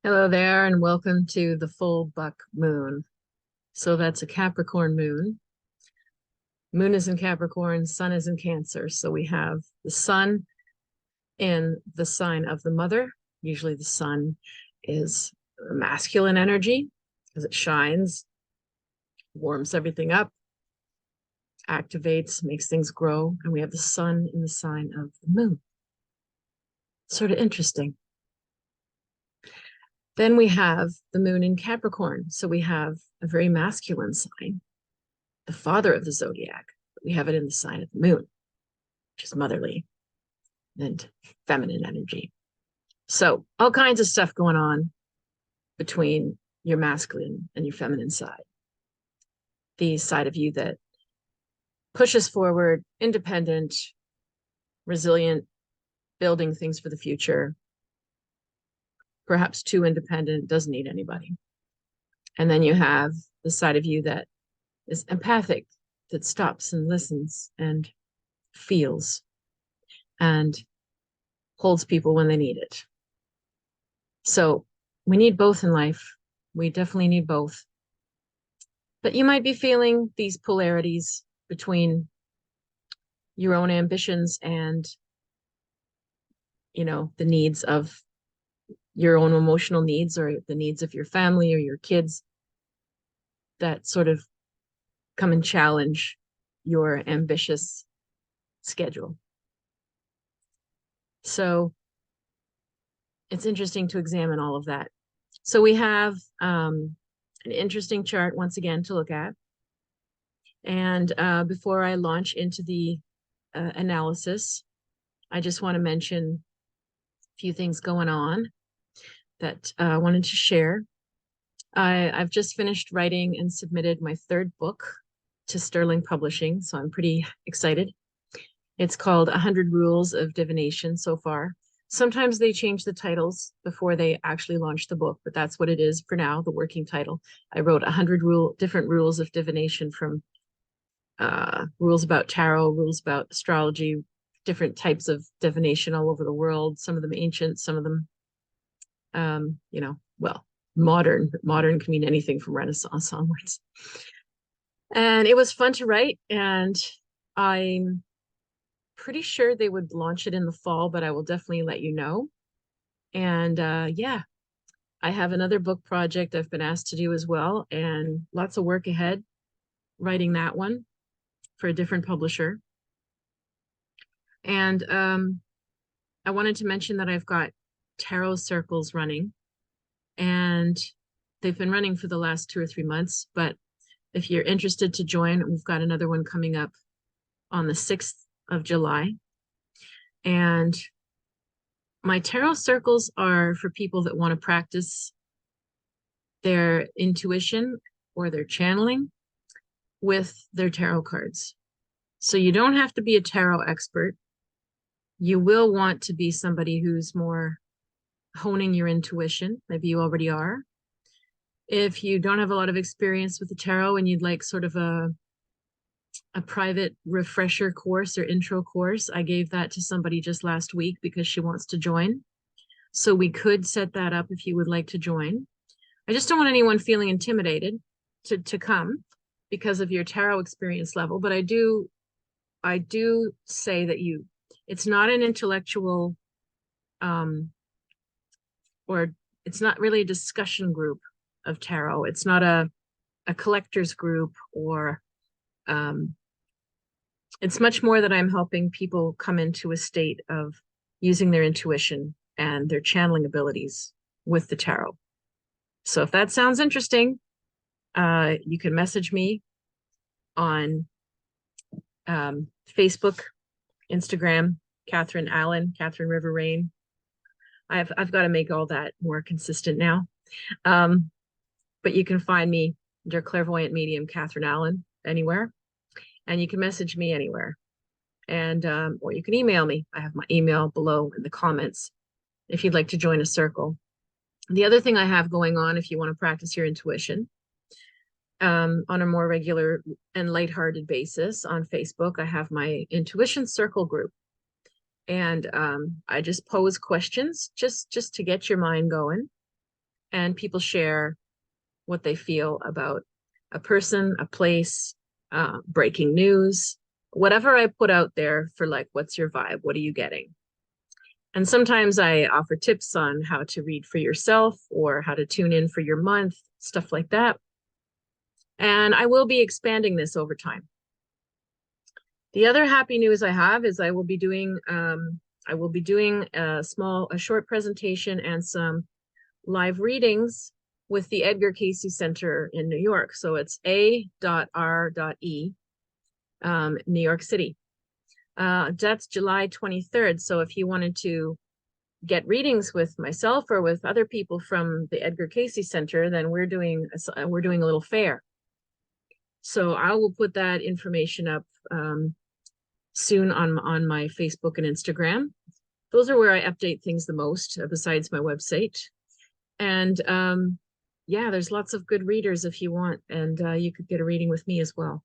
Hello there, and welcome to the full buck moon. So that's a Capricorn moon. Moon is in Capricorn, sun is in Cancer. So we have the sun in the sign of the mother. Usually the sun is masculine energy because it shines, warms everything up, activates, makes things grow. And we have the sun in the sign of the moon. Sort of interesting. Then we have the moon in Capricorn. So we have a very masculine sign, the father of the zodiac. We have it in the sign of the moon, which is motherly and feminine energy. So all kinds of stuff going on between your masculine and your feminine side. The side of you that pushes forward, independent, resilient, building things for the future, perhaps too independent, doesn't need anybody. And then you have the side of you that is empathic, that stops and listens and feels and holds people when they need it. So we need both in life. We definitely need both. But you might be feeling these polarities between your own ambitions and, the needs of your own emotional needs or the needs of your family or your kids that sort of come and challenge your ambitious schedule. So it's interesting to examine all of that. So we have an interesting chart once again to look at. And before I launch into the analysis, I just want to mention a few things going on that I wanted to share. I've just finished writing and submitted my third book to Sterling Publishing, so I'm pretty excited. It's called 100 Rules of Divination so far. Sometimes they change the titles before they actually launch the book, but that's what it is for now, the working title. I wrote 100 different rules of divination, from rules about tarot, rules about astrology, different types of divination all over the world, some of them ancient, some of them, modern. Modern can mean anything from Renaissance onwards. And it was fun to write, and I'm pretty sure they would launch it in the fall, but I will definitely let you know. And I have another book project I've been asked to do as well, and lots of work ahead writing that one for a different publisher. And I wanted to mention that I've got tarot circles running, and they've been running for the last 2 or 3 months. But if you're interested to join, we've got another one coming up on the 6th of July. And my tarot circles are for people that want to practice their intuition or their channeling with their tarot cards. So you don't have to be a tarot expert. You will want to be somebody who's more honing your intuition. Maybe you already are. If you don't have a lot of experience with the tarot and you'd like sort of a private refresher course or intro course, I gave that to somebody just last week because she wants to join. So we could set that up if you would like to join. I just don't want anyone feeling intimidated to come because of your tarot experience level. But I do say that it's not an intellectual, or it's not really a discussion group of tarot. It's not a collector's group, or it's much more that I'm helping people come into a state of using their intuition and their channeling abilities with the tarot. So if that sounds interesting, you can message me on Facebook, Instagram, Catherine Allen, Catherine River Rain. I've got to make all that more consistent now. But you can find me under clairvoyant medium Catherine Allen anywhere, and you can message me anywhere, and or you can email me. I have my email below in the comments if you'd like to join a circle. The other thing I have going on, if you want to practice your intuition on a more regular and lighthearted basis on Facebook, I have my intuition circle group. And I just pose questions just to get your mind going. and people share what they feel about a person, a place, breaking news, whatever I put out there for like, what's your vibe? What are you getting? And sometimes I offer tips on how to read for yourself or how to tune in for your month, stuff like that. And I will be expanding this over time. The other happy news I have is I will be doing a short presentation and some live readings with the Edgar Cayce Center in New York. So it's A.R.E, New York City. That's July 23rd. So if you wanted to get readings with myself or with other people from the Edgar Cayce Center, then we're doing a little fair. So I will put that information up soon on my Facebook and Instagram. Those are where I update things the most, besides my website. And yeah, there's lots of good readers if you want, and you could get a reading with me as well.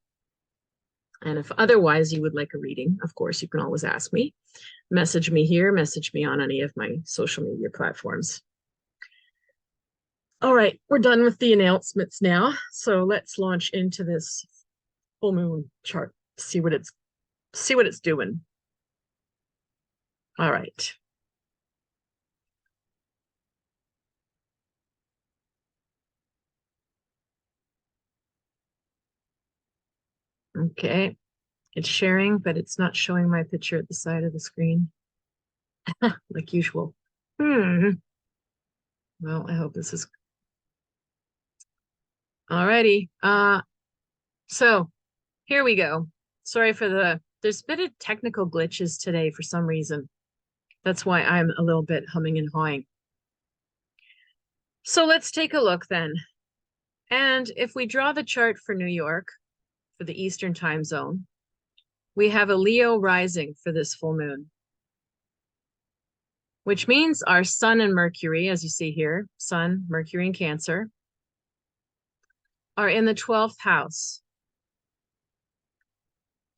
And if otherwise you would like a reading, of course, you can always ask me. Message me here, message me on any of my social media platforms. All right, we're done with the announcements now. So let's launch into this full moon chart, see what it's doing. All right. Okay, it's sharing, but it's not showing my picture at the side of the screen, like usual. Well, I hope this is all righty. So here we go. Sorry for there's a bit of technical glitches today for some reason. That's why I'm a little bit humming and hawing. So let's take a look then. And if we draw the chart for New York, for the Eastern time zone, we have a Leo rising for this full moon, which means our Sun and Mercury, as you see here, Sun, Mercury, and Cancer, are in the 12th house,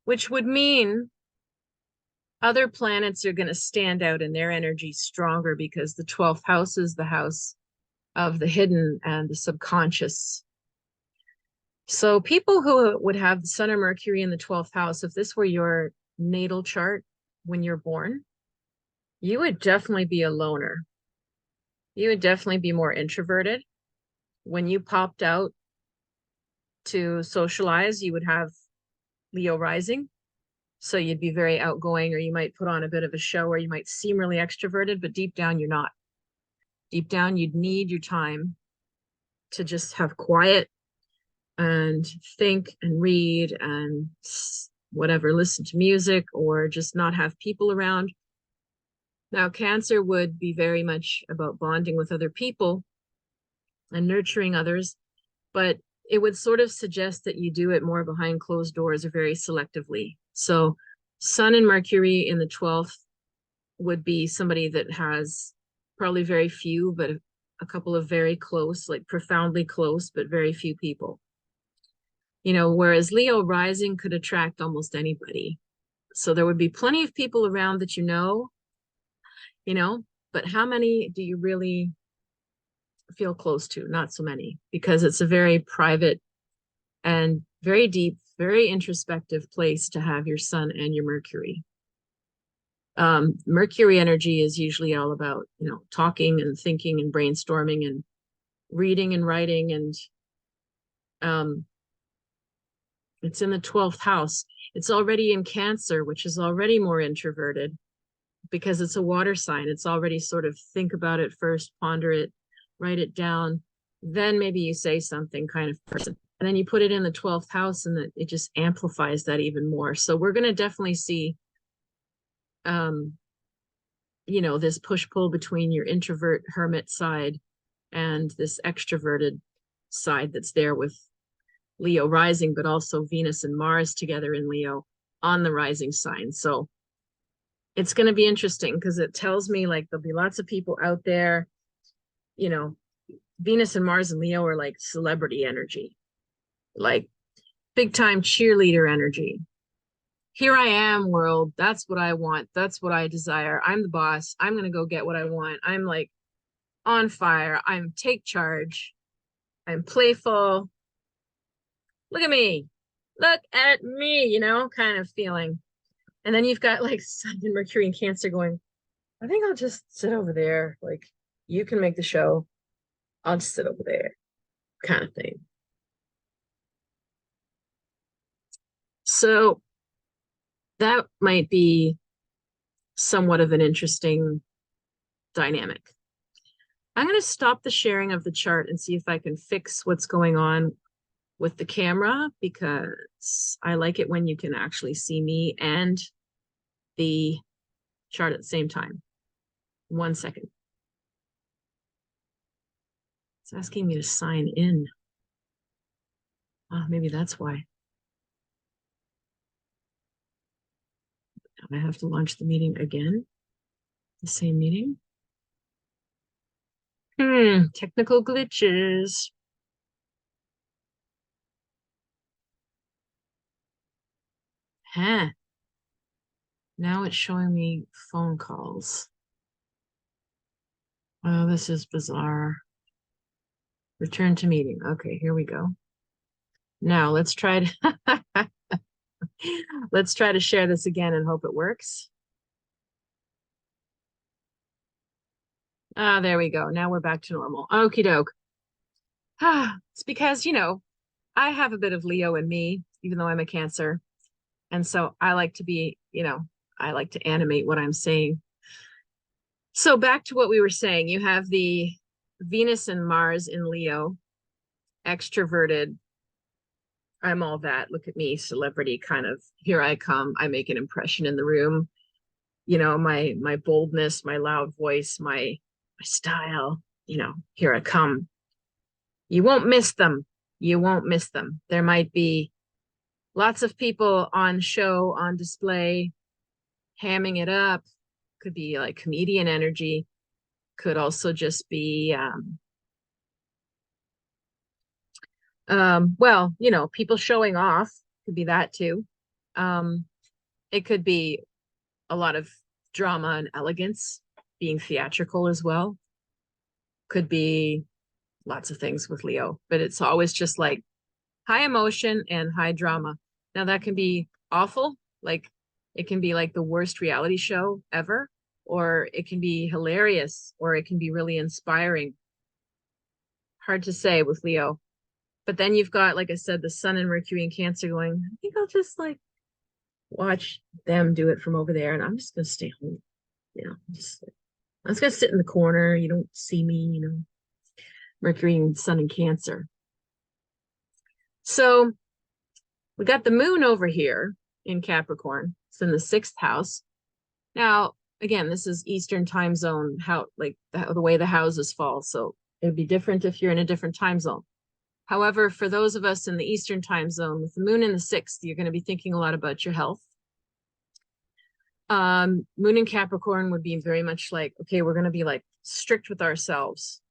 which would mean other planets are going to stand out in their energy stronger because the 12th house is the house of the hidden and the subconscious. So people who would have the Sun or Mercury in the 12th house, if this were your natal chart when you're born, you would definitely be a loner. You would definitely be more introverted. When you popped out to socialize, you would have Leo rising. So you'd be very outgoing, or you might put on a bit of a show, or you might seem really extroverted, but deep down, you're not. Deep down, you'd need your time to just have quiet and think and read and whatever, listen to music, or just not have people around. Now, Cancer would be very much about bonding with other people and nurturing others, but it would sort of suggest that you do it more behind closed doors or very selectively. So Sun and Mercury in the 12th would be somebody that has probably very few, but a couple of very close, like profoundly close, but very few people. You know, whereas Leo rising could attract almost anybody. So there would be plenty of people around that you know, but how many do you really feel close to? Not so many, because it's a very private and very deep, very introspective place to have your Sun and your Mercury. Mercury energy is usually all about, talking and thinking and brainstorming and reading and writing, and it's in the 12th house. It's already in Cancer, which is already more introverted because it's a water sign. It's already sort of think about it first, ponder it, write it down, then maybe you say something kind of person. And then you put it in the 12th house and it just amplifies that even more. So we're going to definitely see, this push-pull between your introvert hermit side and this extroverted side that's there with Leo rising, but also Venus and Mars together in Leo on the rising sign. So it's going to be interesting because it tells me like there'll be lots of people out there, Venus and Mars and Leo are like celebrity energy, like big time cheerleader energy. Here I am, world. That's what I want. That's what I desire. I'm the boss. I'm going to go get what I want. I'm like on fire. I'm take charge. I'm playful. Look at me. Look at me, kind of feeling. And then you've got like Sun and Mercury and Cancer going, I think I'll just sit over there. Like, you can make the show. I'll just sit over there, kind of thing. So that might be somewhat of an interesting dynamic. I'm going to stop the sharing of the chart and see if I can fix what's going on with the camera, because I like it when you can actually see me and the chart at the same time. 1 second. It's asking me to sign in. Oh, maybe that's why. I have to launch the meeting again. The same meeting. Technical glitches. Huh. Now it's showing me phone calls. Oh, this is bizarre. Return to meeting. Okay, here we go. Now let's try to let's try to share this again and hope it works. Ah, there we go. Now we're back to normal. Okie doke. It's because, I have a bit of Leo in me, even though I'm a Cancer. And so I like to be, I like to animate what I'm saying. So back to what we were saying, you have the Venus and Mars in Leo, extroverted. I'm all that. Look at me, celebrity kind of. Here I come. I make an impression in the room. My boldness, my loud voice, my style. Here I come. You won't miss them. You won't miss them. There might be lots of people on show, on display, hamming it up. Could be like comedian energy. Could also just be well, people showing off. Could be that too. It could be a lot of drama and elegance, being theatrical as well. Could be lots of things with Leo, but it's always just like high emotion and high drama. Now that can be awful, like it can be like the worst reality show ever, or it can be hilarious, or it can be really inspiring. Hard to say with Leo. But then you've got, like I said, the Sun and Mercury and Cancer going, I think I'll just like watch them do it from over there, and I'm just gonna stay home. I'm just gonna sit in the corner. You don't see me, Mercury and Sun and Cancer. So we got the moon over here in Capricorn. It's in the 6th house. Now, again, this is Eastern time zone, how like the way the houses fall. So it'd be different if you're in a different time zone. However, for those of us in the Eastern time zone, with the moon in the 6th, you're going to be thinking a lot about your health. Moon in Capricorn would be very much like, okay, we're going to be like strict with ourselves.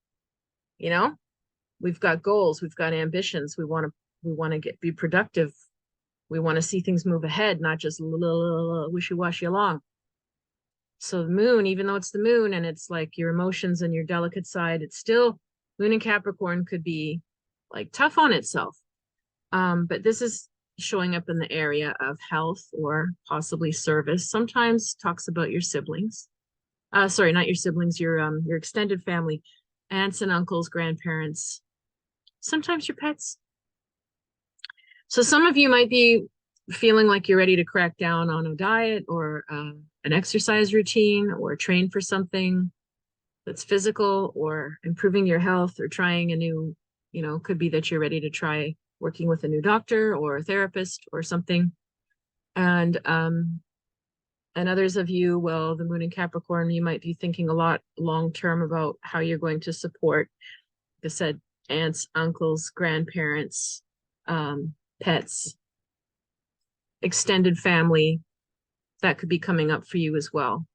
We've got goals, we've got ambitions. We want to be productive. We want to see things move ahead, not just wishy-washy along. So the moon, even though it's the moon and it's like your emotions and your delicate side, it's still, moon in Capricorn could be like tough on itself. But this is showing up in the area of health or possibly service. Sometimes talks about your siblings. Sorry, not your siblings, your extended family, aunts and uncles, grandparents, sometimes your pets. So some of you might be feeling like you're ready to crack down on a diet or an exercise routine, or train for something that's physical, or improving your health, or trying a new, could be that you're ready to try working with a new doctor or a therapist or something. And others of you, well, the moon in Capricorn, you might be thinking a lot long-term about how you're going to support, like I said, aunts, uncles, grandparents, pets, extended family. That could be coming up for you as well.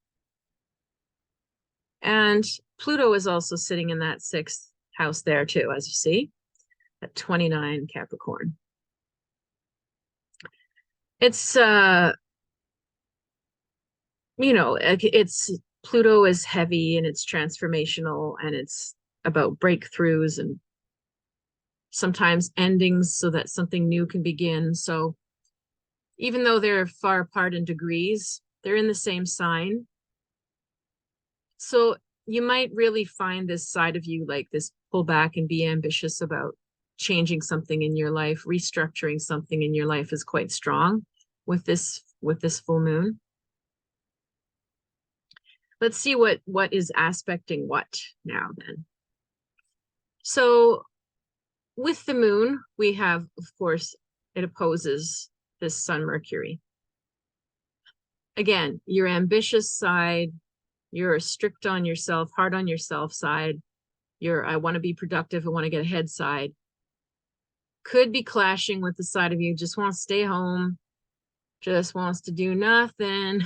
And Pluto is also sitting in that 6th house there too, as you see, at 29 Capricorn. It's it's Pluto is heavy and it's transformational and it's about breakthroughs and sometimes endings so that something new can begin. So even though they're far apart in degrees, they're in the same sign. So you might really find this side of you, like this, pull back and be ambitious about changing something in your life, restructuring something in your life is quite strong with this full moon. Let's see what is aspecting what now then. So with the moon, we have, of course, it opposes this Sun Mercury. Again, your ambitious side, you're strict on yourself, hard on yourself side, your I want to be productive, I want to get ahead side, could be clashing with the side of you just wants to stay home, just wants to do nothing,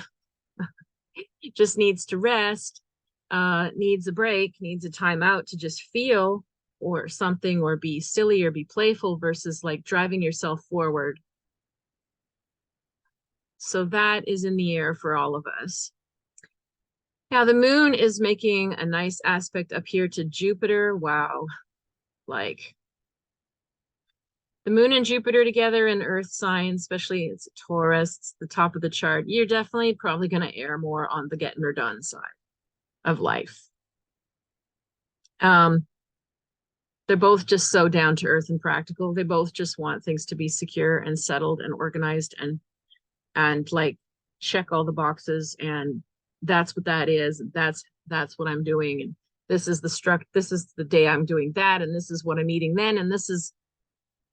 just needs to rest, needs a break, needs a time out to just feel or something, or be silly or be playful versus like driving yourself forward. So that is in the air for all of us. Now the moon is making a nice aspect up here to Jupiter. Wow. Like the moon and Jupiter together in Earth sign, especially it's a Taurus, it's the top of the chart. You're definitely probably going to err more on the getting her done side of life. They're both just so down to earth and practical. They both just want things to be secure and settled and organized and like check all the boxes. And that's what that is. That's what I'm doing. And this is the day I'm doing that. And this is what I'm eating then. And this is,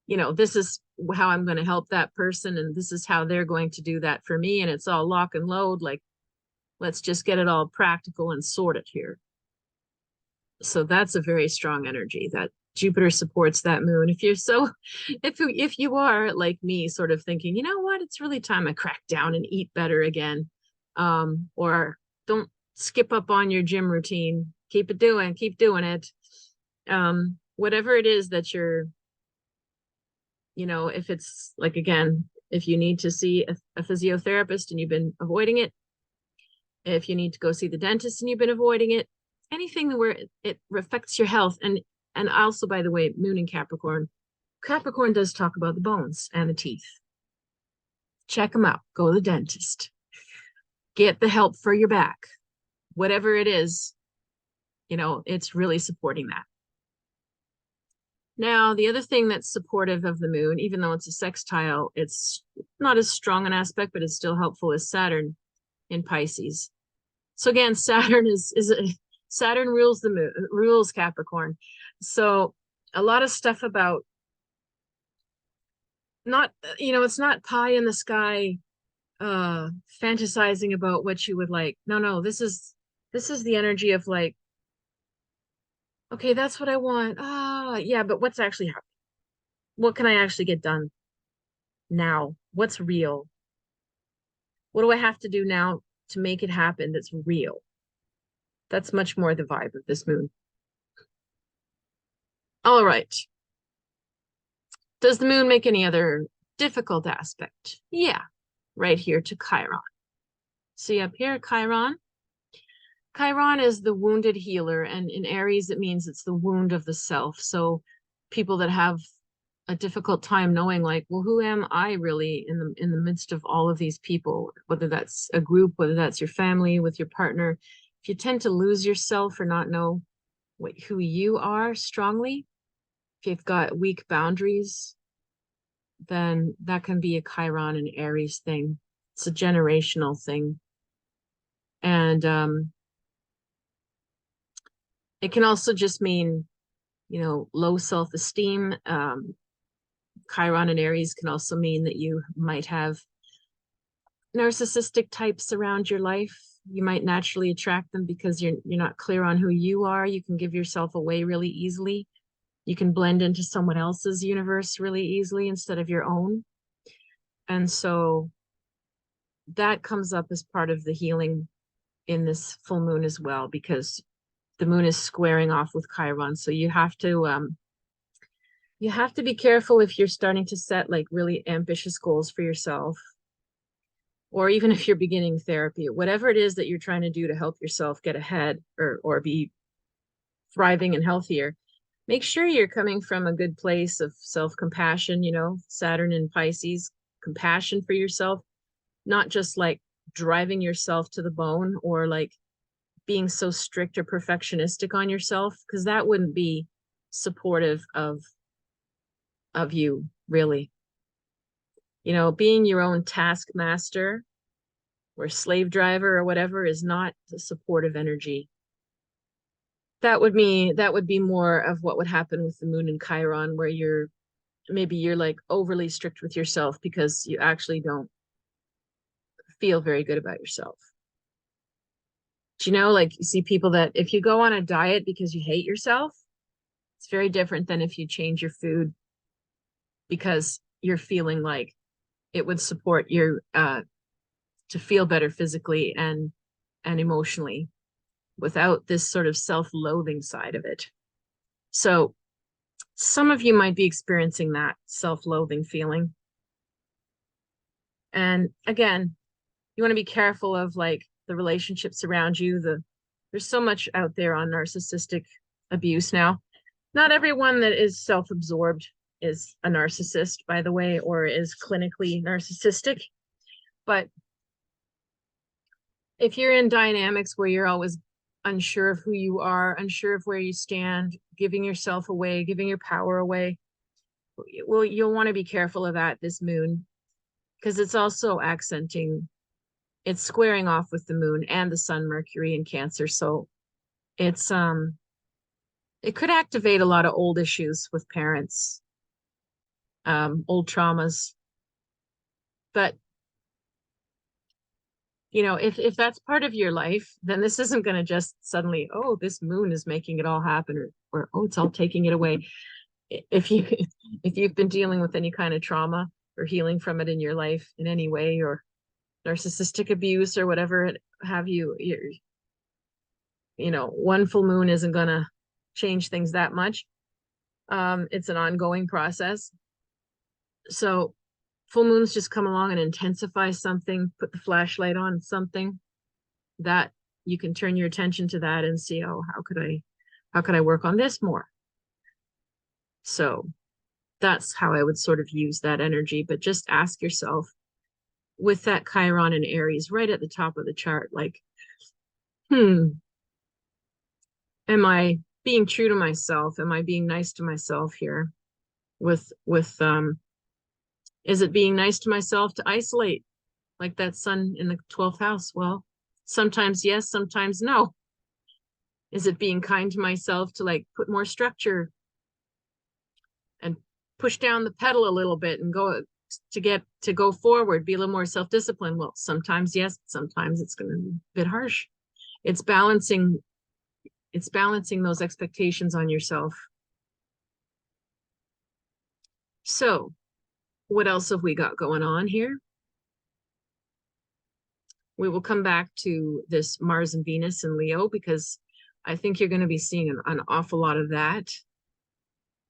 this is how I'm going to help that person. And this is how they're going to do that for me. And it's all lock and load. Like, let's just get it all practical and sorted here. So that's a very strong energy that Jupiter supports that moon. If you are like me, sort of thinking, you know what, it's really time I crack down and eat better again. Or don't skip up on your gym routine. Keep doing it. Whatever it is that you're, if it's like, again, if you need to see a physiotherapist and you've been avoiding it, if you need to go see the dentist and you've been avoiding it, anything where it affects your health. And also, by the way, moon in Capricorn does talk about the bones and the teeth. Check them out. Go to the dentist. Get the help for your back. Whatever it is, it's really supporting that. Now, the other thing that's supportive of the moon, even though it's a sextile, it's not as strong an aspect, but it's still helpful, is Saturn in Pisces. So again, Saturn rules the moon, rules Capricorn. So a lot of stuff about not, it's not pie in the sky, fantasizing about what you would like. No, this is the energy of like, okay, that's what I want. Yeah, but what's actually happening? What can I actually get done now? What's real? What do I have to do now to make it happen that's real? That's much more the vibe of this moon. All right. Does the moon make any other difficult aspect? Yeah, right here to Chiron. See up here, Chiron? Chiron is the wounded healer, and in Aries, it means it's the wound of the self. So people that have a difficult time knowing, like, well, who am I really in the midst of all of these people, whether that's a group, whether that's your family, with your partner. If you tend to lose yourself or not know who you are strongly, if you've got weak boundaries, then that can be a Chiron and Aries thing. It's a generational thing. And it can also just mean, low self-esteem. Chiron and Aries can also mean that you might have narcissistic types around your life. You might naturally attract them because you're not clear on who you are. You can give yourself away really easily. You can blend into someone else's universe really easily instead of your own. And so that comes up as part of the healing in this full moon as well, because the moon is squaring off with Chiron. So you have to be careful if you're starting to set like really ambitious goals for yourself, or even if you're beginning therapy, whatever it is that you're trying to do to help yourself get ahead or be thriving and healthier, make sure you're coming from a good place of self-compassion, you know, Saturn in Pisces, compassion for yourself, not just like driving yourself to the bone or like being so strict or perfectionistic on yourself, because that wouldn't be supportive of you, really. You know, being your own taskmaster or slave driver or whatever is not a supportive energy. That would be more of what would happen with the moon in Chiron, where you're like overly strict with yourself because you actually don't feel very good about yourself. Do you know, like you see people that if you go on a diet because you hate yourself, it's very different than if you change your food because you're feeling like it would support your to feel better physically and emotionally without this sort of self-loathing side of it. So some of you might be experiencing that self-loathing feeling. And again, you want to be careful of like the relationships around you. There's so much out there on narcissistic abuse now. Not everyone that is self-absorbed is a narcissist, by the way, or is clinically narcissistic. But if you're in dynamics where you're always unsure of who you are, unsure of where you stand, giving yourself away, giving your power away, well, you'll want to be careful of that this moon, because it's also accenting, it's squaring off with the moon and the sun, Mercury in Cancer. So it's it could activate a lot of old issues with parents, old traumas. But you know, if that's part of your life, then this isn't going to just suddenly, oh, this moon is making it all happen, or oh, it's all taking it away. If you if you've been dealing with any kind of trauma or healing from it in your life in any way, or narcissistic abuse or whatever have you, you know, one full moon isn't going to change things that much. It's an ongoing process. So full moons just come along and intensify something, put the flashlight on something that you can turn your attention to that and see, oh, how could I work on this more? So that's how I would sort of use that energy. But just ask yourself, with that Chiron and Aries right at the top of the chart, like, am I being true to myself? Am I being nice to myself here? With is it being nice to myself to isolate like that sun in the 12th house? Well, sometimes yes, sometimes no. Is it being kind to myself to like put more structure and push down the pedal a little bit and go forward, be a little more self-disciplined? Well, sometimes yes, sometimes it's going to be a bit harsh. It's balancing those expectations on yourself. So what else have we got going on here? We will come back to this Mars and Venus and Leo, because I think you're going to be seeing an awful lot of that.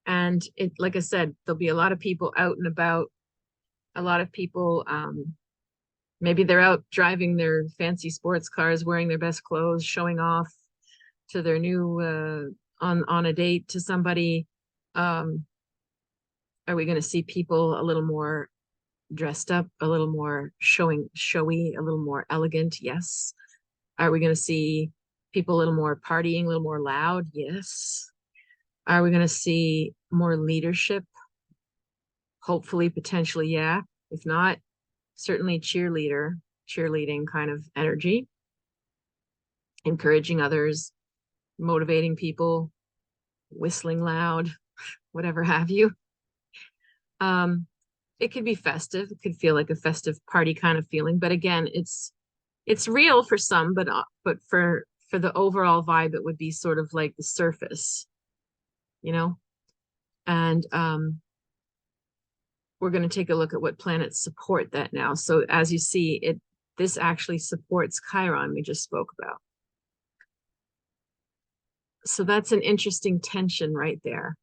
And it, like I said, there'll be a lot of people out and about, a lot of people, maybe they're out driving their fancy sports cars, wearing their best clothes, showing off to their new, on a date to somebody. Are we going to see people a little more dressed up, a little more showy, a little more elegant? Yes. Are we going to see people a little more partying, a little more loud? Yes. Are we going to see more leadership? Hopefully, potentially, yeah. If not, certainly cheerleading kind of energy, encouraging others, motivating people, whistling loud, whatever have you. It could be festive. It could feel like a festive party kind of feeling. But again, it's real for some, but for the overall vibe, it would be sort of like the surface, you know? And we're going to take a look at what planets support that now. So as you see, this actually supports Chiron we just spoke about. So that's an interesting tension right there.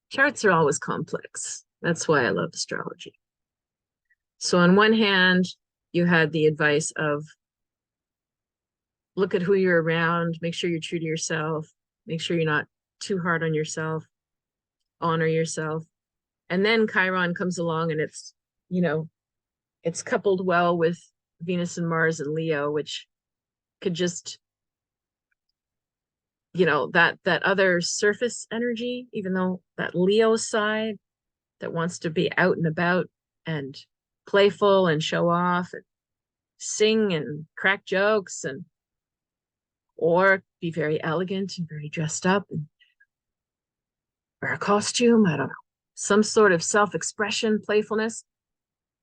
Charts are always complex. That's why I love astrology. So on one hand, you had the advice of look at who you're around, make sure you're true to yourself, make sure you're not too hard on yourself, honor yourself. And then Chiron comes along and it's, you know, it's coupled well with Venus and Mars and Leo, which could just, you know, that other surface energy, even though that Leo side that wants to be out and about and playful and show off and sing and crack jokes and or be very elegant and very dressed up and wear a costume, I don't know, some sort of self-expression, playfulness.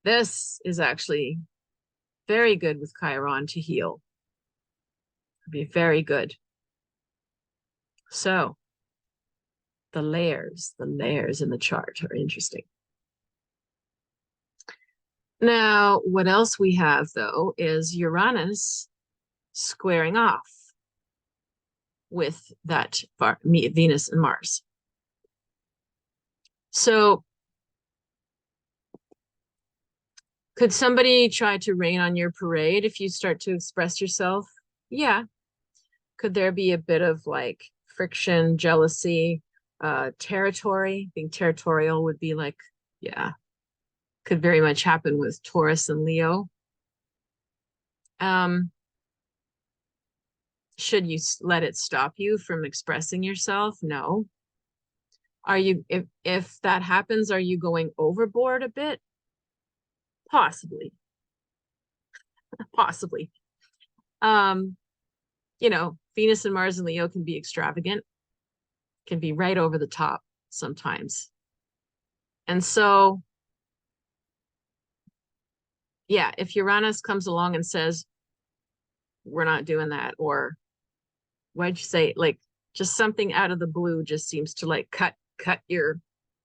This is actually very good with Chiron to heal. It'd be very good. So the layers in the chart are interesting. Now, what else we have, though, is Uranus squaring off with that Venus and Mars. So could somebody try to rain on your parade if you start to express yourself? Yeah. Could there be a bit of like friction, jealousy, territory? Being territorial would be like, yeah, could very much happen with Taurus and Leo. Should you let it stop you from expressing yourself? No. Are you, if that happens, are you going overboard a bit? Possibly. Possibly. You know, Venus and Mars and Leo can be extravagant, can be right over the top sometimes. And so, yeah, if Uranus comes along and says, we're not doing that, or why'd you say, like, just something out of the blue just seems to like cut your,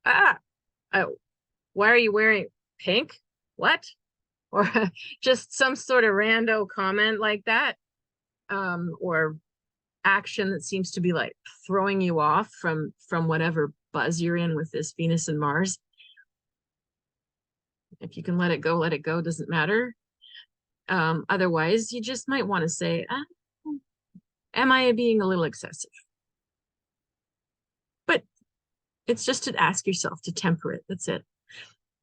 oh, why are you wearing pink? What? Or just some sort of rando comment like that, or action that seems to be like throwing you off from whatever buzz you're in with this Venus and Mars. If you can let it go, doesn't matter. Otherwise, you just might want to say, am I being a little excessive? But it's just to ask yourself to temper it. That's it.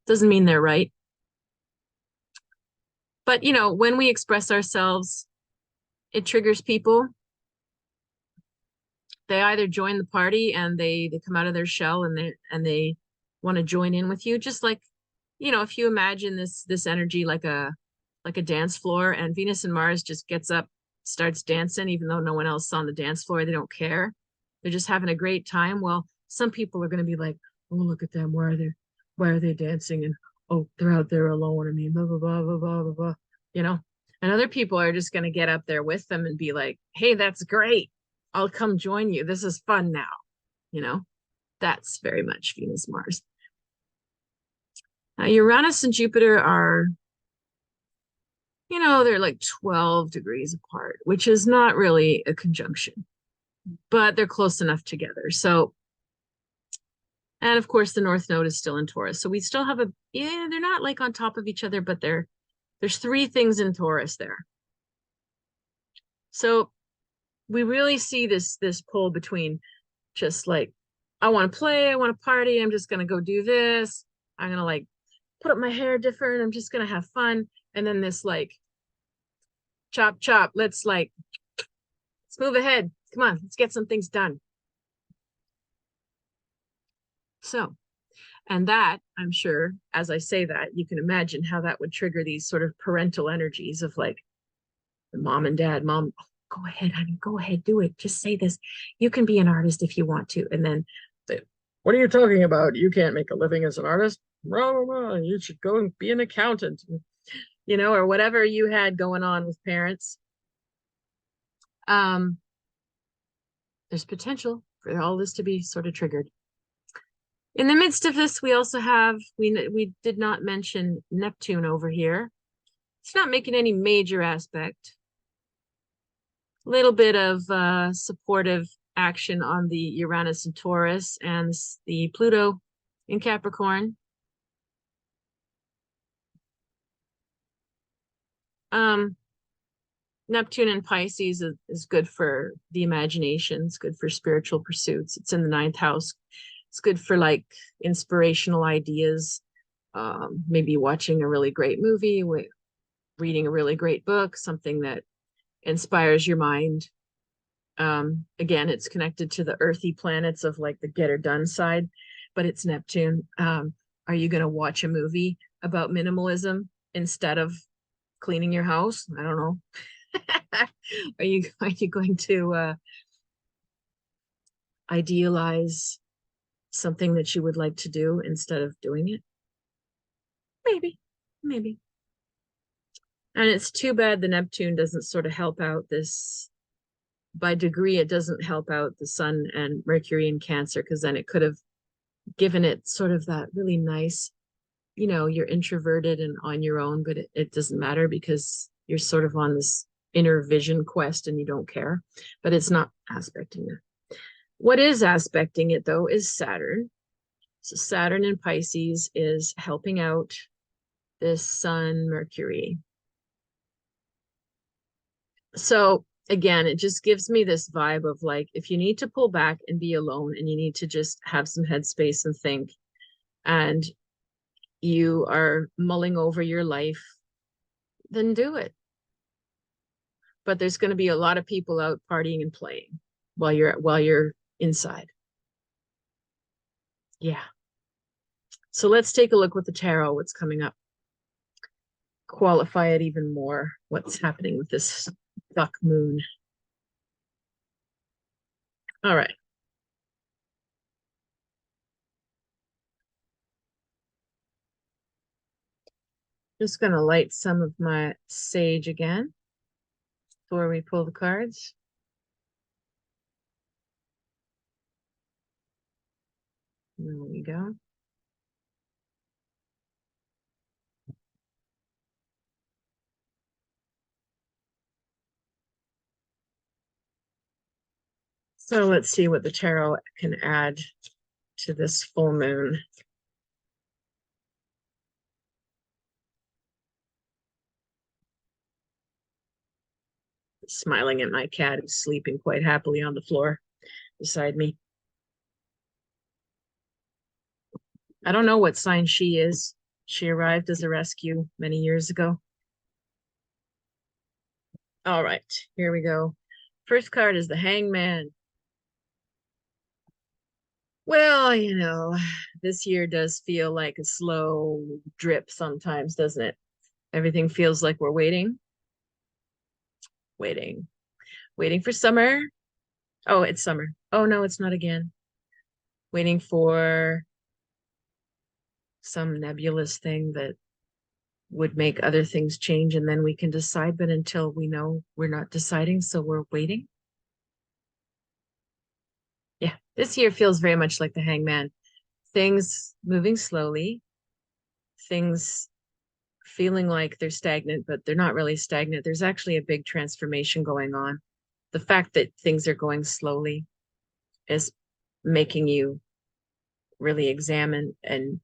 Doesn't mean they're right. But, you know, when we express ourselves, it triggers people. They either join the party and they come out of their shell and they want to join in with you. Just like, you know, if you imagine this energy like a dance floor, and Venus and Mars just gets up, starts dancing, even though no one else is on the dance floor, they don't care. They're just having a great time. Well, some people are going to be like, oh, look at them. Why are they dancing? And oh, they're out there alone. I mean, blah, blah, blah, blah, blah, blah, blah, you know? And other people are just going to get up there with them and be like, hey, that's great. I'll come join you. This is fun now. You know, that's very much Venus, Mars. Now, Uranus and Jupiter are, you know, they're like 12 degrees apart, which is not really a conjunction, but they're close enough together. So, and of course, the North Node is still in Taurus. So we still have they're not like on top of each other, but there's three things in Taurus there. So we really see this pull between just like, I want to play, I want to party, I'm just going to go do this. I'm going to like put up my hair different. I'm just going to have fun. And then this like, chop, chop, let's move ahead. Come on, let's get some things done. So, and that, I'm sure, as I say that, you can imagine how that would trigger these sort of parental energies of like the mom and dad, mom, oh, go ahead, honey, go ahead, do it. Just say this. You can be an artist if you want to. And then, what are you talking about? You can't make a living as an artist. You should go and be an accountant, you know, or whatever you had going on with parents. There's potential for all this to be sort of triggered. In the midst of this, we also have, we did not mention Neptune over here. It's not making any major aspect. A little bit of supportive action on the Uranus and Taurus and the Pluto in Capricorn. Um, Neptune in Pisces is good for the imagination. It's good for spiritual pursuits. It's in the ninth house. It's good for like inspirational ideas. Maybe watching a really great movie, reading a really great book, something that inspires your mind. Again, it's connected to the earthy planets of like the get or done side, but it's Neptune. Are you going to watch a movie about minimalism instead of cleaning your house? I don't know. Are you going to idealize something that you would like to do instead of doing it? Maybe, maybe. And it's too bad the Neptune doesn't sort of help out this. By degree, it doesn't help out the Sun and Mercury in Cancer, because then it could have given it sort of that really nice, you're introverted and on your own, but it doesn't matter because you're sort of on this inner vision quest and you don't care. But it's not aspecting it. What is aspecting it, though, is Saturn. So Saturn in Pisces is helping out this Sun, Mercury. So again, it just gives me this vibe of like, if you need to pull back and be alone and you need to just have some headspace and think, and you are mulling over your life, then do it. But there's going to be a lot of people out partying and playing while you're inside. Yeah. So let's take a look with the tarot, what's coming up. Qualify it even more. What's happening with this duck moon? All right. Just going to light some of my sage again before we pull the cards. There we go. So let's see what the tarot can add to this full moon. Smiling at my cat who's sleeping quite happily on the floor beside me. I don't know what sign she is. She arrived as a rescue many years ago. All right, here we go. First card is the Hangman. Well, this year does feel like a slow drip sometimes, doesn't it? Everything feels like we're waiting for summer. Oh, it's summer. Oh, no, it's not again. Waiting for some nebulous thing that would make other things change and then we can decide. But until we know, we're not deciding, so we're waiting. Yeah, this year feels very much like the Hangman. Things moving slowly, things feeling like they're stagnant, but they're not really stagnant. There's actually a big transformation going on. The fact that things are going slowly is making you really examine and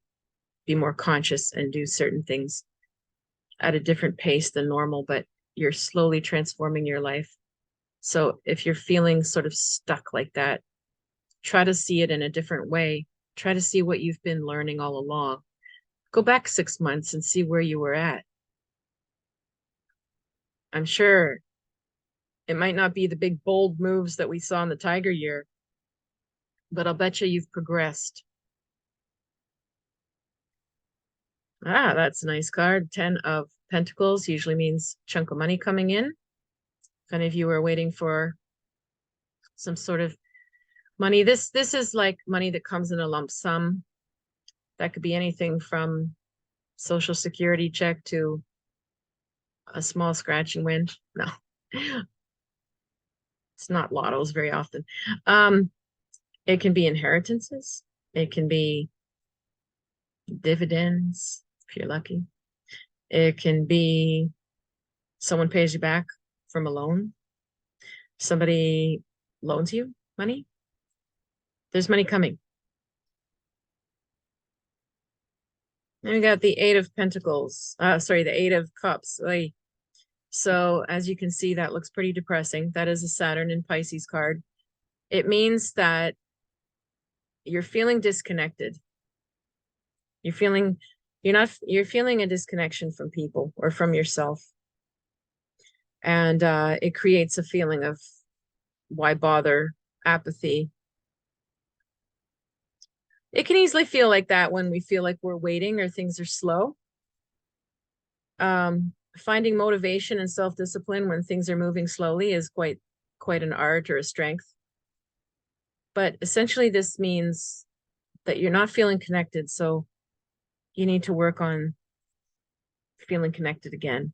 be more conscious and do certain things at a different pace than normal, but you're slowly transforming your life. So if you're feeling sort of stuck like that, try to see it in a different way. Try to see what you've been learning all along. Go back 6 months and see where you were at. I'm sure it might not be the big bold moves that we saw in the Tiger year, but I'll bet you've progressed. Ah, that's a nice card. 10 of Pentacles usually means chunk of money coming in. If any of you are waiting for some sort of money, this is like money that comes in a lump sum. That could be anything from Social Security check to a small scratch and win. No, it's not lottos very often. It can be inheritances. It can be dividends if you're lucky. It can be someone pays you back from a loan. Somebody loans you money. There's money coming. And we got the Eight of Pentacles. Sorry, the Eight of Cups. Like, So as you can see, that looks pretty depressing. That is a Saturn in Pisces card. It means that you're feeling disconnected. You're feeling you're feeling a disconnection from people or from yourself. And it creates a feeling of why bother, apathy. It can easily feel like that when we feel like we're waiting or things are slow. Finding motivation and self-discipline when things are moving slowly is quite an art or a strength. But essentially this means that you're not feeling connected, so you need to work on feeling connected again.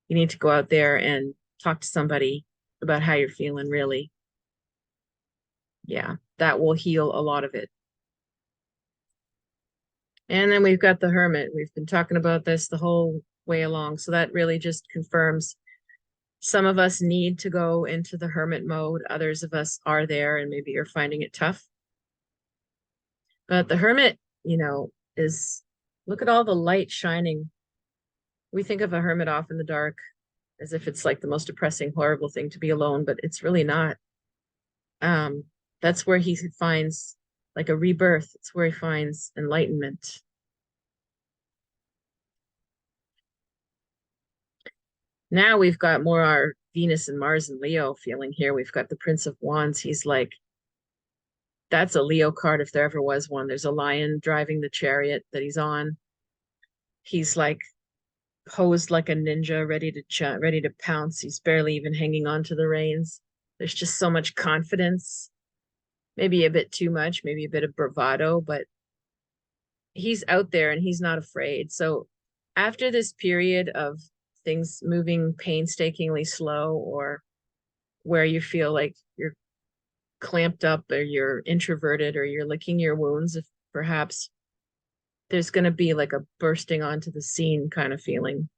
You need to go out there and talk to somebody about how you're feeling, really. Yeah, that will heal a lot of it. And then we've got the Hermit. We've been talking about this the whole way along. So that really just confirms some of us need to go into the Hermit mode. Others of us are there and maybe you're finding it tough. But the Hermit, is, look at all the light shining. We think of a hermit off in the dark as if it's like the most depressing, horrible thing to be alone, but it's really not. That's where he finds like a rebirth. It's where he finds enlightenment. Now we've got more our Venus and Mars and Leo feeling here. We've got the Prince of Wands. He's like, that's a Leo card if there ever was one. There's a lion driving the chariot that he's on. He's like posed like a ninja, ready to pounce. He's barely even hanging on to the reins. There's just so much confidence, maybe a bit too much, maybe a bit of bravado, but he's out there and he's not afraid. So after this period of things moving painstakingly slow, or where you feel like you're clamped up or you're introverted or you're licking your wounds, if perhaps there's going to be like a bursting onto the scene kind of feeling,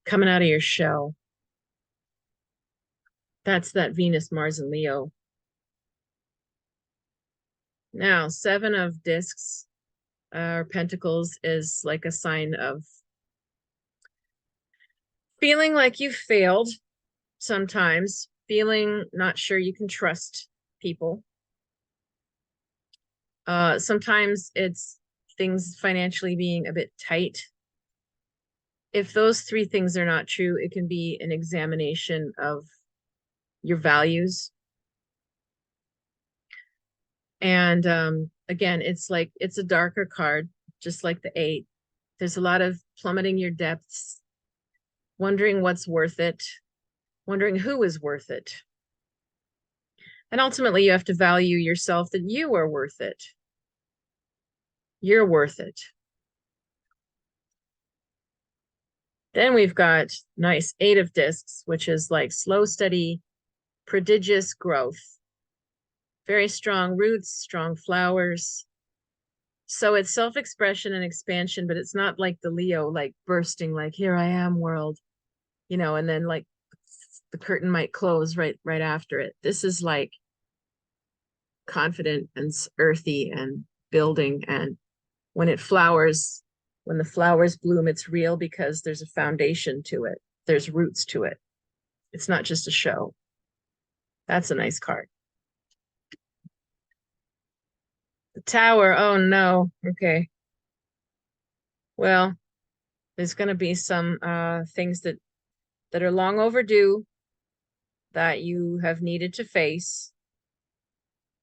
coming out of your shell. That's that Venus, Mars, and Leo. Now, 7 of discs or pentacles is like a sign of feeling like you've failed sometimes, feeling not sure you can trust people. Sometimes it's things financially being a bit tight. If those 3 things are not true, it can be an examination of your values. And again, it's a darker card, just like the 8. There's a lot of plummeting your depths, wondering what's worth it, wondering who is worth it. And ultimately, you have to value yourself, that you are worth it. You're worth it. Then we've got nice 8 of discs, which is like slow, steady, prodigious growth. Very strong roots, strong flowers. So it's self-expression and expansion, but it's not like the Leo, like bursting, like, here I am world, and then like the curtain might close right after it. This is like confident and earthy and building. And when the flowers bloom, it's real because there's a foundation to it. There's roots to it. It's not just a show. That's a nice card. The Tower. Oh no. Okay. Well, there's going to be some things that are long overdue that you have needed to face,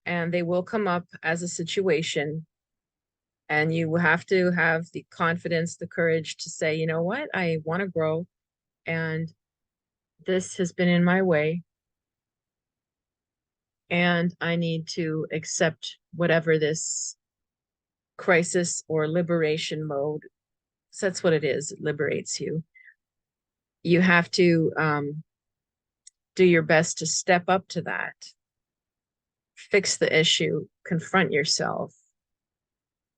and they will come up as a situation, and you have to have the confidence, the courage to say, you know what, I want to grow, and this has been in my way, and I need to accept whatever this crisis or liberation mode. So that's what it is. It liberates you. You have to do your best to step up to that, fix the issue, confront yourself,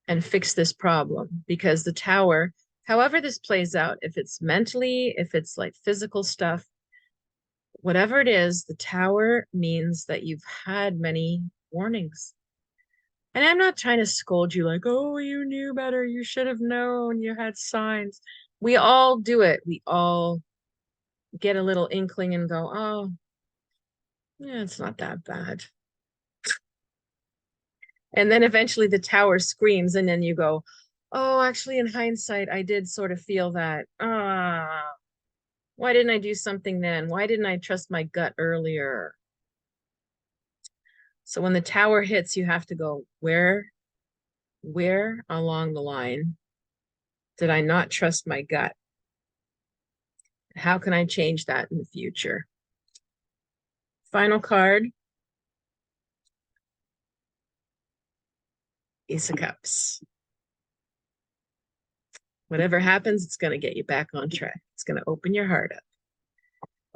and fix this problem. Because the Tower, however this plays out, if it's mentally, if it's like physical stuff, whatever it is, the Tower means that you've had many warnings. And I'm not trying to scold you like, oh, you knew better, you should have known, you had signs. We all do it. We all get a little inkling and go, oh, yeah, it's not that bad. And then eventually the tower screams, and then you go, oh, actually, in hindsight, I did sort of feel that. Why didn't I do something then? Why didn't I trust my gut earlier? So when the tower hits, you have to go, where along the line did I not trust my gut? How can I change that in the future? Final card, Ace of Cups. Whatever happens, it's going to get you back on track. It's going to open your heart up.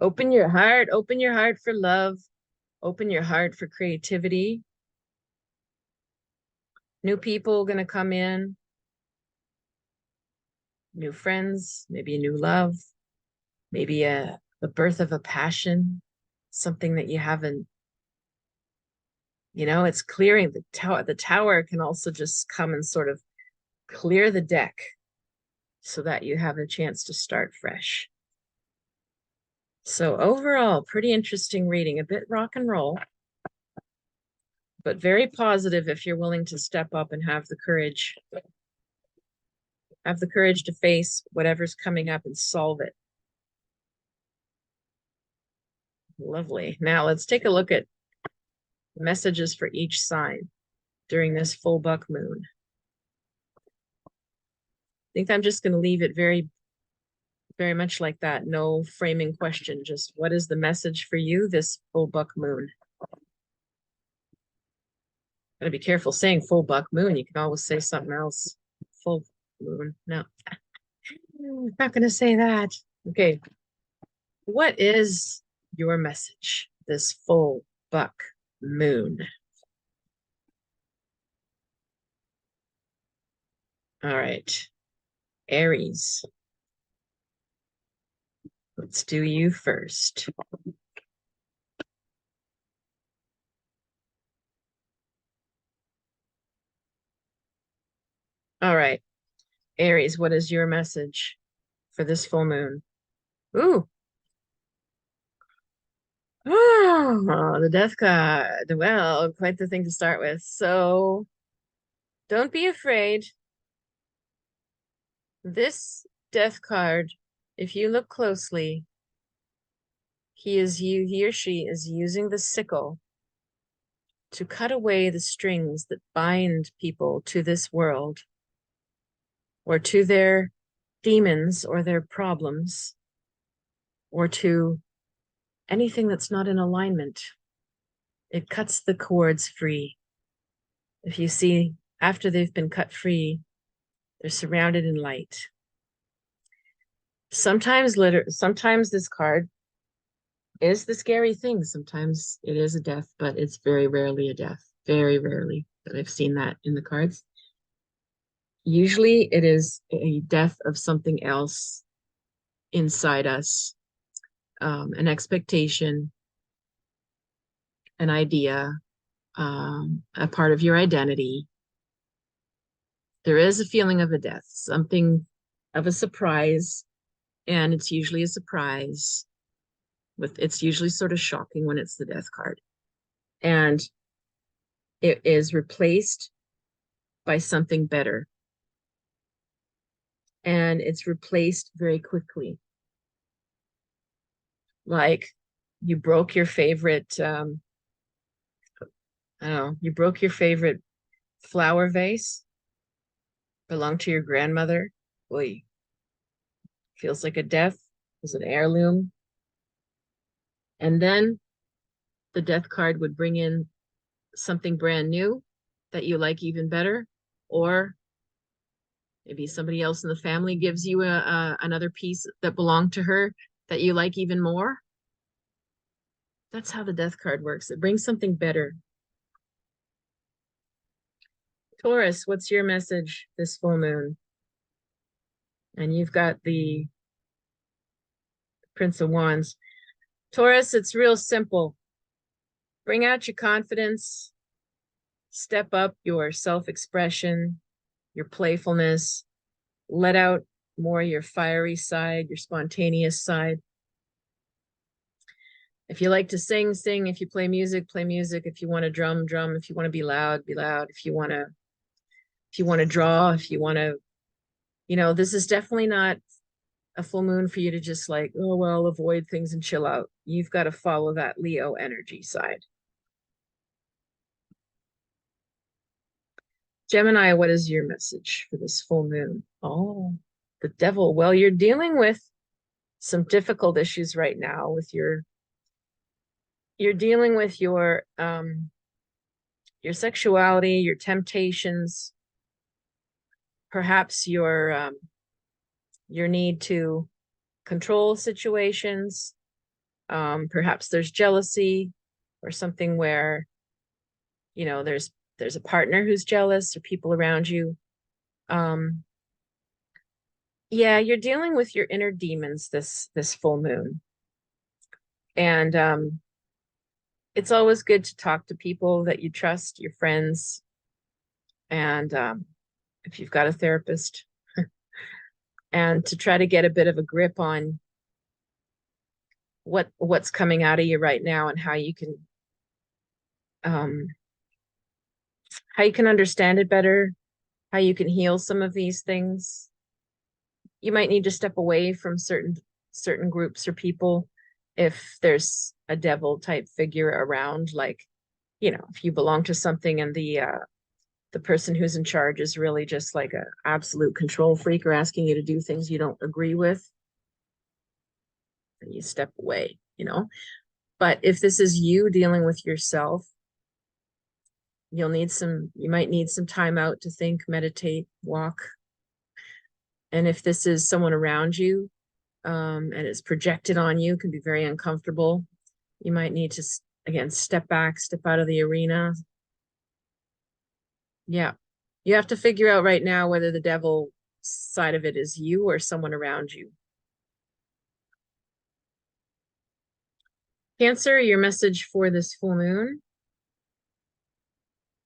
Open your heart for love. Open your heart for creativity. New people going to come in. New friends, maybe a new love, maybe the birth of a passion, something that you haven't, it's clearing the tower. The tower can also just come and sort of clear the deck so that you have a chance to start fresh. So overall, pretty interesting reading, a bit rock and roll, but very positive if you're willing to step up and have the courage. Have the courage to face whatever's coming up and solve it. Lovely. Now let's take a look at messages for each sign during this full buck moon. I think I'm just going to leave it very, very much like that. No framing question. Just what is the message for you this full buck moon? Gotta be careful saying full buck moon. You can always say something else. Full moon. No, not going to say that. Okay. What is your message this full buck moon? All right. Aries. Let's do you first. All right. Aries, what is your message for this full moon? Ooh. Oh, the death card. Well, quite the thing to start with. So don't be afraid. This death card, if you look closely, he or she is using the sickle to cut away the strings that bind people to this world or to their demons or their problems or to anything that's not in alignment. It cuts the cords free. If you see, after they've been cut free, they're surrounded in light. Sometimes this card is the scary thing. Sometimes it is a death, but it's very rarely a death. Very rarely that I've seen that in the cards. Usually it is a death of something else inside us, an expectation, an idea, a part of your identity. There is a feeling of a death, something of a surprise, and it's usually a surprise. It's usually sort of shocking when it's the death card. And it is replaced by something better. And it's replaced very quickly. Like you broke your favorite, you broke your favorite flower vase, belonged to your grandmother. Boy, feels like a death. It's an heirloom. And then the death card would bring in something brand new that you like even better, or maybe somebody else in the family gives you another piece that belonged to her that you like even more. That's how the death card works. It brings something better. Taurus, what's your message this full moon? And you've got the Prince of Wands. Taurus, it's real simple. Bring out your confidence. Step up your self-expression, your playfulness. Let out more your fiery side, your spontaneous side. If you like to sing, sing. If you play music, play music. If you want to drum, drum. If you want to be loud, be loud. If you want to draw, if you want to, this is definitely not a full moon for you to just like, oh, well, avoid things and chill out. You've got to follow that Leo energy side. Gemini, what is your message for this full moon? Oh, the devil. Well, you're dealing with some difficult issues right now with you're dealing with your sexuality, your temptations, perhaps your need to control situations. Perhaps there's jealousy or something where, there's a partner who's jealous or people around you. Yeah, you're dealing with your inner demons this full moon. And it's always good to talk to people that you trust, your friends, and if you've got a therapist, and to try to get a bit of a grip on what's coming out of you right now and how you can understand it better, how you can heal some of these things. You might need to step away from certain groups or people if there's a devil type figure around, like, if you belong to something and the person who's in charge is really just like an absolute control freak or asking you to do things you don't agree with, then you step away, But if this is you dealing with yourself, you might need some time out to think, meditate, walk. And if this is someone around you, and it's projected on you, can be very uncomfortable. You might need to, again, step back, step out of the arena. Yeah. You have to figure out right now whether the devil side of it is you or someone around you. Cancer, your message for this full moon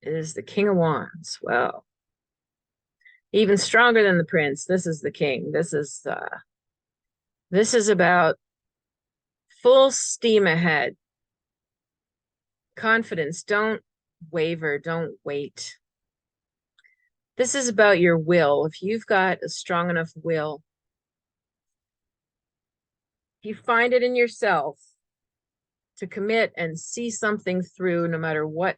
is the King of Wands. Well, even stronger than the Prince. This is the King. This is about full steam ahead. Confidence. Don't waver. Don't wait. This is about your will. If you've got a strong enough will, if you find it in yourself to commit and see something through no matter what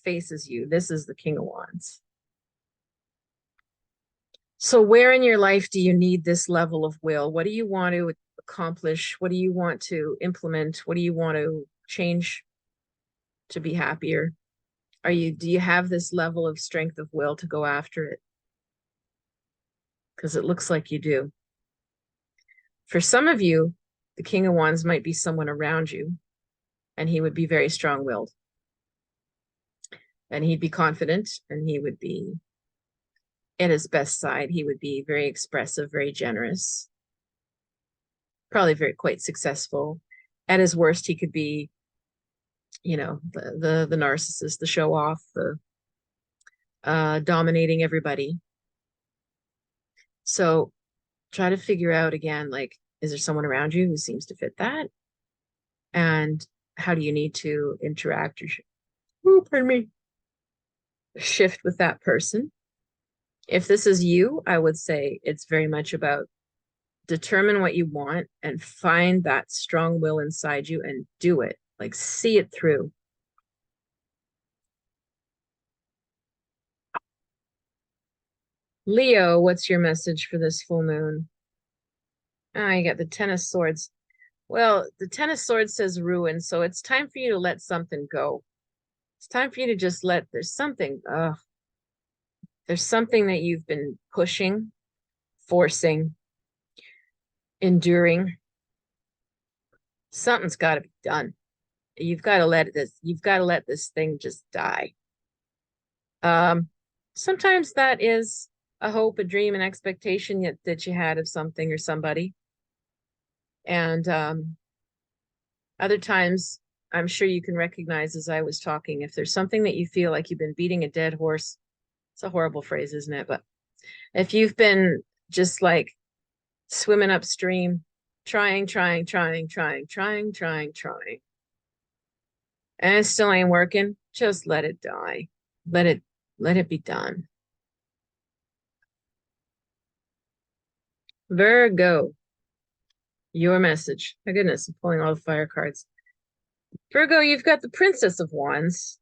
faces you, this is the King of Wands. So where in your life do you need this level of will? What do you want to accomplish? What do you want to implement? What do you want to change to be happier? Do you have this level of strength of will to go after it? Because it looks like you do. For some of you, the King of Wands might be someone around you, and he would be very strong-willed. And he'd be confident, and he would be at his best side. He would be very expressive, very generous, probably quite successful. At his worst, he could be, the narcissist, the show off, the dominating everybody. So try to figure out again, like, is there someone around you who seems to fit that? And how do you need to interact or shift with that person? If this is you, I would say it's very much about determine what you want and find that strong will inside you and do it. Like, see it through. Leo, what's your message for this full moon? You got the Ten of Swords. Well, the Ten of Swords says ruin, so it's time for you to let something go. It's time for you to just there's something that you've been pushing, forcing, enduring. Something's got to be done. You've got to let this thing just die. Sometimes that is a hope, a dream, an expectation that you had of something or somebody. And other times, I'm sure you can recognize as I was talking, if there's something that you feel like you've been beating a dead horse, it's a horrible phrase, isn't it? But if you've been just like swimming upstream, trying, and it still ain't working, just let it die. Let it be done. Virgo, your message. My goodness, I'm pulling all the fire cards. Virgo, you've got the Princess of Wands.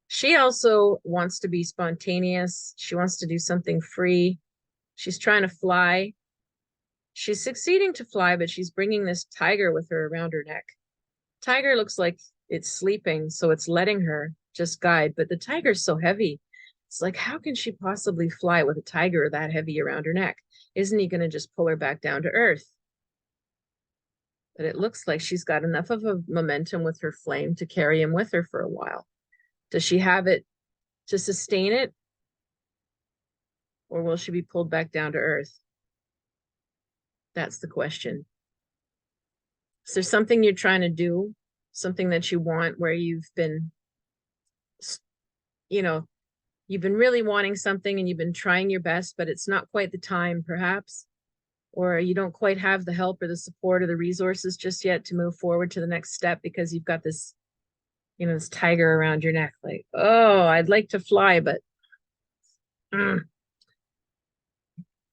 She also wants to be spontaneous. She wants to do something free. She's trying to fly. She's succeeding to fly, but she's bringing this tiger with her around her neck. Tiger looks like it's sleeping, so it's letting her just guide, but the tiger's so heavy. It's like, how can she possibly fly with a tiger that heavy around her neck? Isn't he going to just pull her back down to earth? But it looks like she's got enough of a momentum with her flame to carry him with her for a while. Does she have it to sustain it? Or will she be pulled back down to earth? That's the question. Is there something you're trying to do, something that you want, where you've been, you've been really wanting something and you've been trying your best, but it's not quite the time, perhaps, or you don't quite have the help or the support or the resources just yet to move forward to the next step because you've got this, this tiger around your neck, like, oh, I'd like to fly, but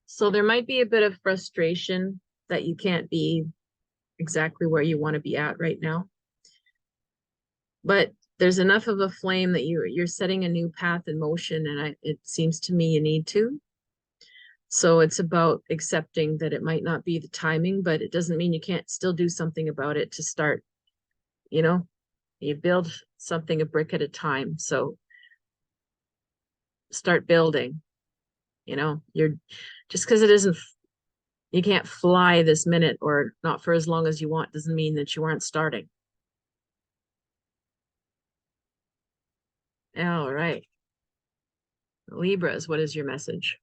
So there might be a bit of frustration that you can't be exactly where you want to be at right now. But there's enough of a flame that you're setting a new path in motion, and it seems to me you need to. So it's about accepting that it might not be the timing, but it doesn't mean you can't still do something about it to start. You build something a brick at a time. So start building. You're just because you can't fly this minute or not for as long as you want doesn't mean that you aren't starting. All right. Libras, what is your message?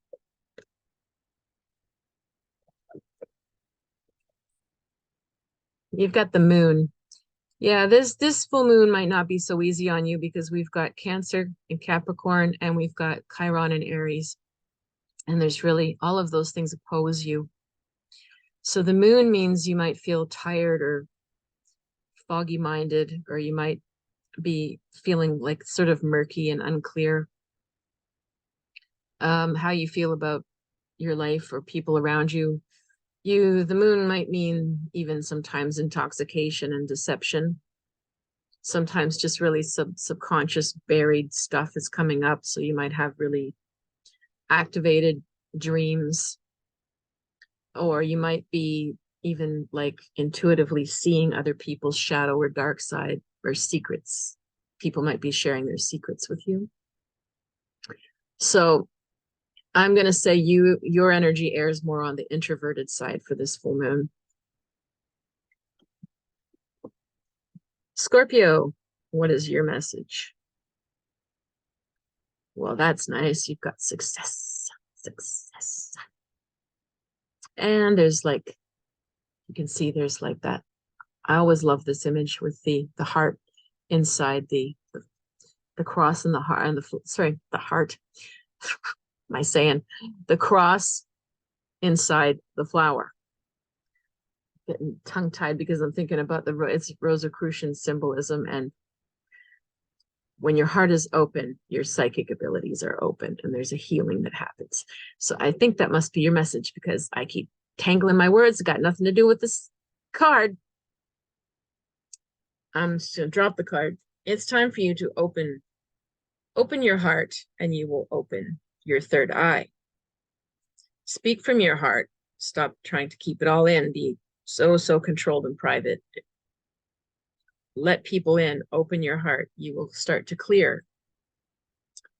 You've got the moon. Yeah, this full moon might not be so easy on you because we've got Cancer and Capricorn and we've got Chiron and Aries. And there's really all of those things oppose you. So the moon means you might feel tired or foggy minded, or you might be feeling like sort of murky and unclear how you feel about your life or people around you. The moon might mean even sometimes intoxication and deception. Sometimes just really subconscious buried stuff is coming up. So you might have really activated dreams, or you might be even like intuitively seeing other people's shadow or dark side or secrets. People might be sharing their secrets with you. So I'm going to say your energy airs more on the introverted side for this full moon. Scorpio, what is your message? Well, that's nice. You've got success. And there's like, you can see there's like that. I always love this image with the heart inside the cross and the heart and the heart. Am I saying the cross inside the flower? Getting tongue-tied because I'm thinking about it's Rosicrucian symbolism, and when your heart is open, your psychic abilities are open and there's a healing that happens. So I think that must be your message because I keep tangling my words. It got nothing to do with this card. I'm just gonna drop the card. It's time for you to open your heart, and you will open your third eye. Speak from your heart. Stop trying to keep it all in. Be so controlled and private. Let people in. Open your heart. You will start to clear.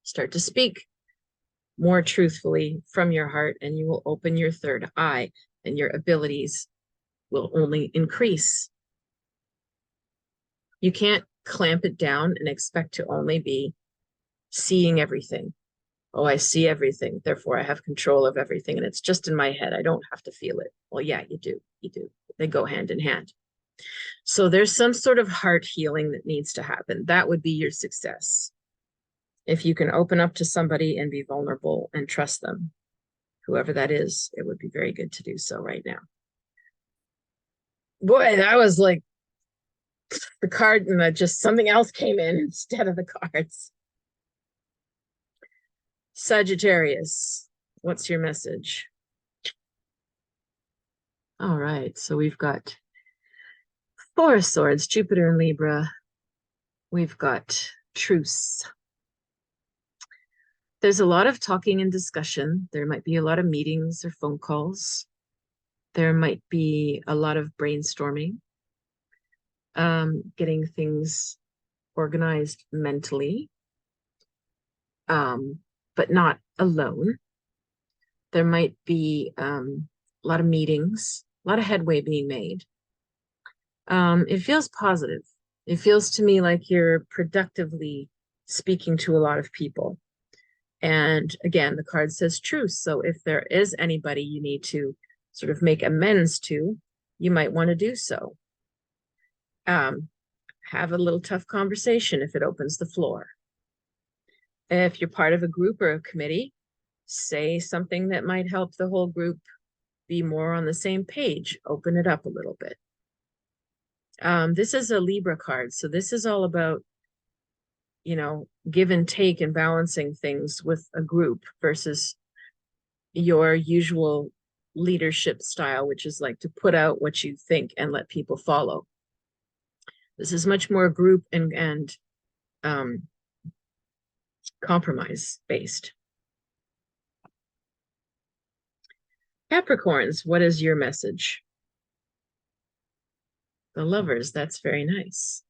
Start to speak more truthfully from your heart, and you will open your third eye, and your abilities will only increase. You can't clamp it down and expect to only be seeing everything. Oh, I see everything, therefore I have control of everything, and it's just in my head. I don't have to feel it. Well, yeah, you do. They go hand in hand. So there's some sort of heart healing that needs to happen. That would be your success. If you can open up to somebody and be vulnerable and trust them, whoever that is, it would be very good to do so right now. Boy, that was like the card and just something else came in instead of the cards. Sagittarius, what's your message? All right, so we've got Four of Swords, Jupiter and Libra. We've got truce. There's a lot of talking and discussion. There might be a lot of meetings or phone calls. There might be a lot of brainstorming, getting things organized mentally, but not alone. There might be a lot of meetings, a lot of headway being made. It feels positive. It feels to me like you're productively speaking to a lot of people. And again, the card says truce. So if there is anybody you need to sort of make amends to, you might want to do so. Have a little tough conversation if it opens the floor. If you're part of a group or a committee, say something that might help the whole group be more on the same page. Open it up a little bit. This is a Libra card, so this is all about, you know, give and take and balancing things with a group versus your usual leadership style, which is like to put out what you think and let people follow. This is much more group and compromise based. Capricorns, what is your message? The Lovers, that's very nice.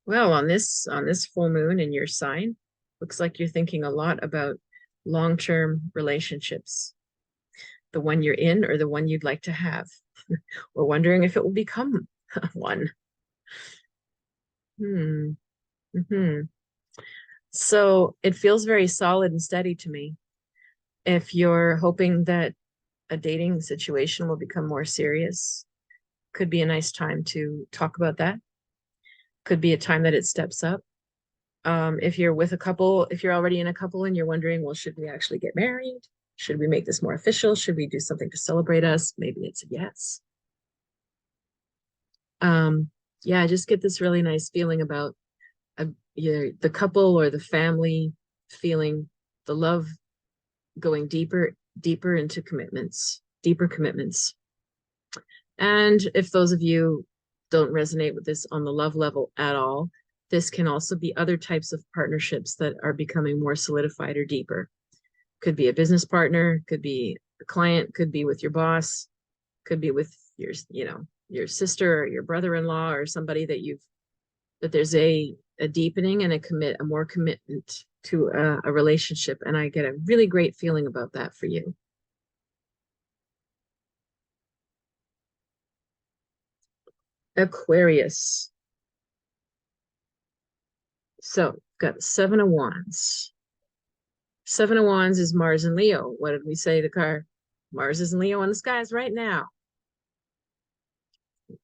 Well, on this full moon in your sign, looks like you're thinking a lot about long-term relationships, the one you're in or the one you'd like to have, or wondering if it will become one. So it feels very solid and steady to me. If you're hoping that a dating situation will become more serious, could be a nice time to talk about that. Could be a time that it steps up. If you're with a couple, if you're already in a couple and you're wondering, well, should we actually get married? Should we make this more official? Should we do something to celebrate us? Maybe it's a yes. Yeah, I just get this really nice feeling about the couple or the family feeling the love going deeper into commitments, deeper commitments. And if those of you don't resonate with this on the love level at all, this can also be other types of partnerships that are becoming more solidified or deeper. Could be a business partner, could be a client, could be with your boss, could be with your, your sister or your brother-in-law or somebody that there's a deepening and a more commitment to a relationship. And I get a really great feeling about that for you. Aquarius. So got Seven of Wands. Seven of Wands is Mars and Leo. What did we say to Car? Mars is in Leo in the skies right now.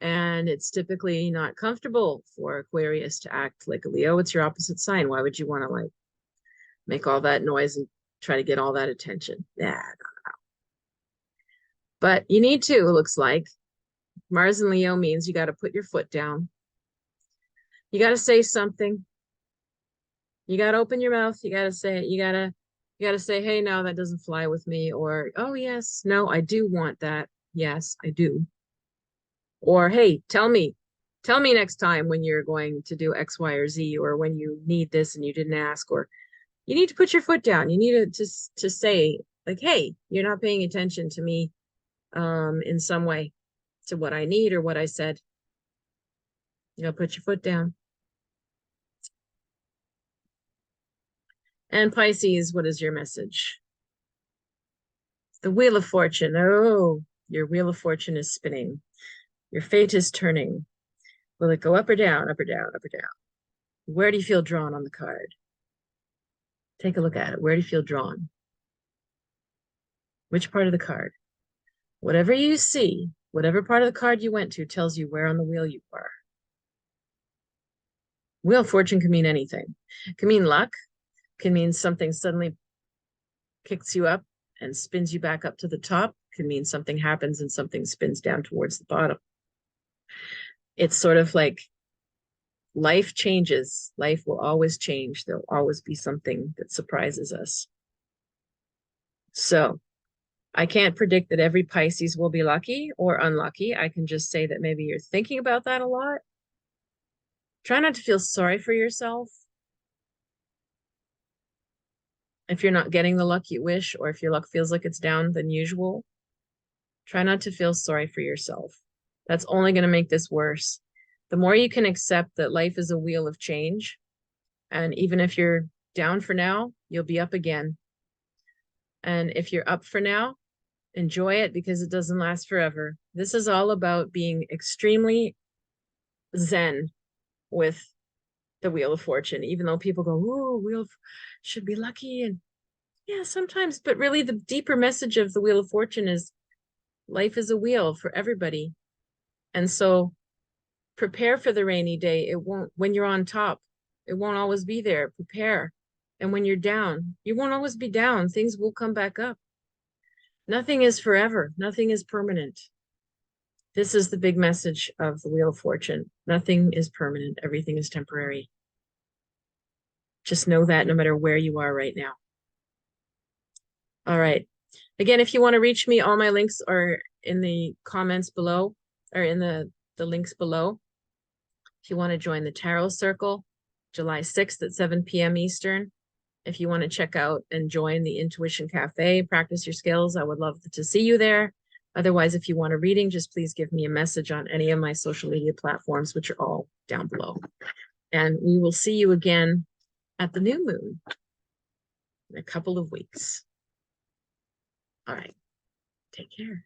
And it's typically not comfortable for Aquarius to act like a Leo. It's your opposite sign. Why would you want to like make all that noise and try to get all that attention? Yeah, I don't know. But you need to, it looks like. Mars and Leo means you got to put your foot down. You got to say something. You got to open your mouth. You got to say it. You got to say, hey, no, that doesn't fly with me. Or, oh, yes, no, I do want that. Yes, I do. Or, hey, tell me next time when you're going to do X, Y, or Z, or when you need this and you didn't ask, or you need to put your foot down. You need to say like, hey, you're not paying attention to me in some way, to what I need or what I said. You know, put your foot down. And Pisces, what is your message? The Wheel of Fortune. Oh, your Wheel of Fortune is spinning. Your fate is turning. Will it go up or down, up or down, up or down? Where do you feel drawn on the card? Take a look at it. Where do you feel drawn? Which part of the card? Whatever you see, whatever part of the card you went to tells you where on the wheel you are. Wheel of Fortune can mean anything. It can mean luck. It can mean something suddenly kicks you up and spins you back up to the top. It can mean something happens and something spins down towards the bottom. It's sort of like life changes. Life will always change. There'll always be something that surprises us. So I can't predict that every Pisces will be lucky or unlucky. I can just say that maybe you're thinking about that a lot. Try not to feel sorry for yourself if you're not getting the luck you wish, or if your luck feels like it's down than usual. Try not to feel sorry for yourself. That's only going to make this worse. The more you can accept that life is a wheel of change, and even if you're down for now, you'll be up again. And if you're up for now, enjoy it because it doesn't last forever. This is all about being extremely zen with the Wheel of Fortune, even though people go, "Ooh, wheel should be lucky." And yeah, sometimes, but really the deeper message of the Wheel of Fortune is life is a wheel for everybody. And so prepare for the rainy day. It won't, when you're on top, it won't always be there. Prepare. And when you're down, you won't always be down. Things will come back up. Nothing is forever. Nothing is permanent. This is the big message of the Wheel of Fortune. Nothing is permanent. Everything is temporary. Just know that no matter where you are right now. All right. Again, if you want to reach me, all my links are in the comments below, or in the links below. If you want to join the Tarot Circle, July 6th at 7 p.m. Eastern. If you want to check out and join the Intuition Cafe, practice your skills, I would love to see you there. Otherwise, if you want a reading, just please give me a message on any of my social media platforms, which are all down below. And we will see you again at the new moon in a couple of weeks. All right. Take care.